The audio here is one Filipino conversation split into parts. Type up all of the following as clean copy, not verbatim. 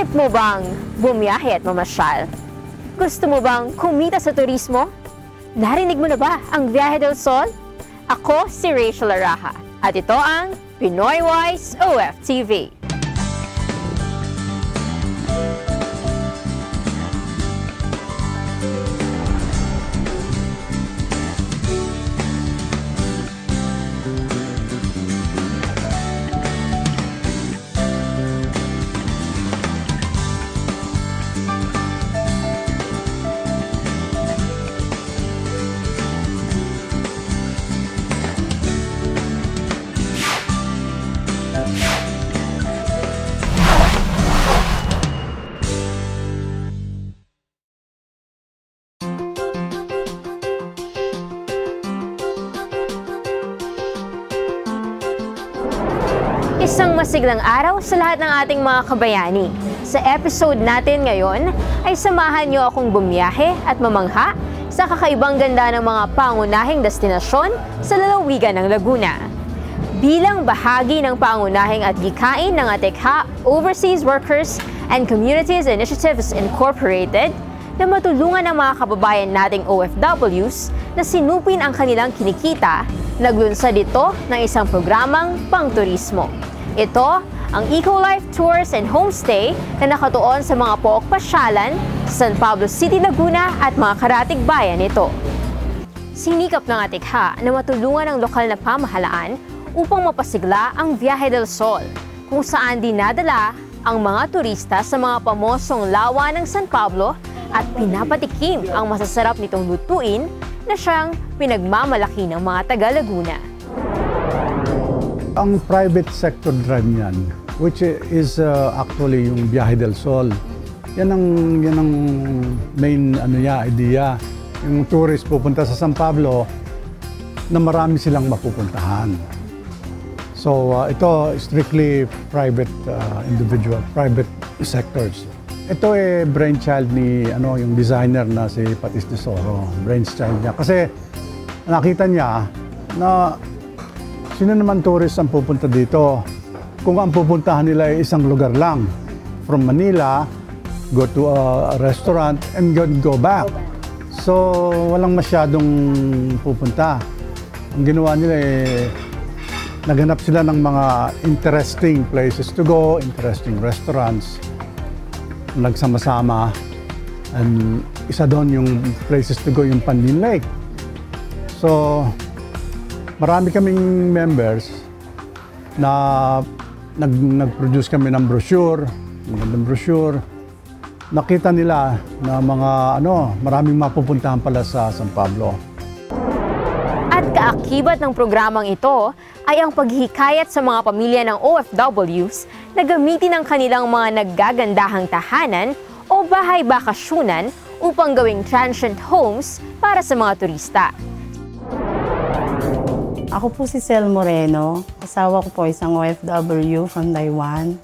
Trip mo bang bumiyahe at mamasyal? Gusto mo bang kumita sa turismo? Narinig mo na ba ang Viaje del Sol? Ako si Rachel Araha at ito ang Pinoy Wise OFTV. Isang masiglang araw sa lahat ng ating mga kabayani. Sa episode natin ngayon ay samahan niyo akong bumiyahe at mamangha sa kakaibang ganda ng mga pangunahing destinasyon sa lalawigan ng Laguna. Bilang bahagi ng pangunahing at gikain ng ATECHA Overseas Workers and Communities Initiatives Incorporated, na matulungan ang mga kababayan nating OFWs na sinupin ang kanilang kinikita, naglunsad ito ng isang programang pangturismo. Ito ang Eco-Life Tours and Homestay na nakatuon sa mga pook pasyalan sa San Pablo City, Laguna at mga karatig bayan nito. Sinikap ng ATECHA na matulungan ang lokal na pamahalaan upang mapasigla ang Viaje del Sol, kung saan dinadala ang mga turista sa mga pamosong lawa ng San Pablo at pinapatikim ang masasarap nitong lutuin na siyang pinagmamalaki ng mga taga-Laguna. Ang private sector drive niyan, which is actually yung Viaje del Sol. Yan ang main idea. Yung tourist pupunta sa San Pablo na marami silang mapupuntahan. So ito strictly private private sectors. Ito brainchild ni yung designer na si Patis Tesoro. Brainchild niya kasi nakita niya na sino naman tourist ang pupunta dito kung ang pupuntahan nila ay isang lugar lang. From Manila, go to a restaurant and go back. So walang masyadong pupunta. Ang ginawa nila naghanap sila ng mga interesting places to go, interesting restaurants. Nagsama-sama, and isa doon yung places to go, yung Panlin Lake. So marami kaming members na nag-produce kami ng brochure, magandang brochure. Nakita nila na maraming mapupuntahan pala sa San Pablo. At kaakibat ng programang ito ay ang paghihikayat sa mga pamilya ng OFWs na gamitin ang kanilang mga naggagandahang tahanan o bahay bakasyunan upang gawing transient homes para sa mga turista. Ako po si Sel Moreno. Asawa ko po isang OFW from Taiwan.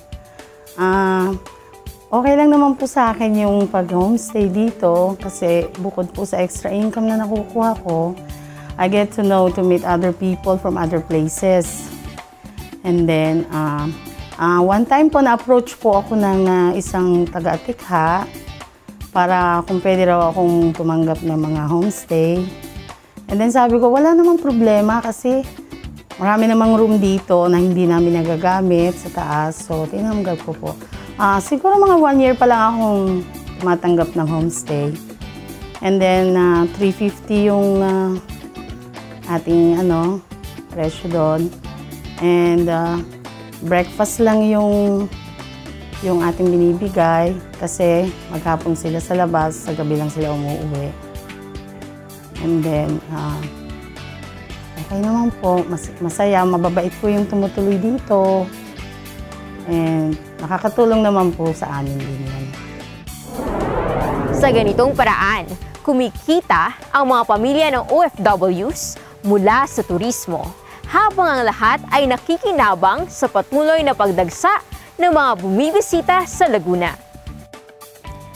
Okay lang naman po sa akin yung pag-homestay dito kasi bukod po sa extra income na nakukuha ko, I get to meet other people from other places. And then, one time po na-approach po ako ng isang taga-ATECHA para kung pwede raw akong tumanggap ng mga homestay. And then sabi ko, wala namang problema kasi marami namang room dito na hindi namin nagagamit sa taas. So, tinanggap ko po. Siguro mga 1 year pa lang akong tumatanggap ng homestay. And then, 350 yung ating presyo doon. And breakfast lang yung ating binibigay kasi maghapon sila sa labas, sa gabi lang sila umuwi. And then, okay naman po, masaya, mababait po yung tumutuloy dito. And nakakatulong naman po sa amin din yan. Sa ganitong paraan, kumikita ang mga pamilya ng OFWs mula sa turismo, habang ang lahat ay nakikinabang sa patuloy na pagdagsa ng mga bumibisita sa Laguna.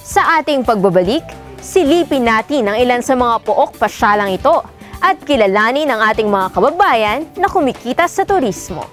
Sa ating pagbabalik, silipin natin ang ilan sa mga pook pasyalang ito at kilalanin ang ating mga kababayan na kumikita sa turismo.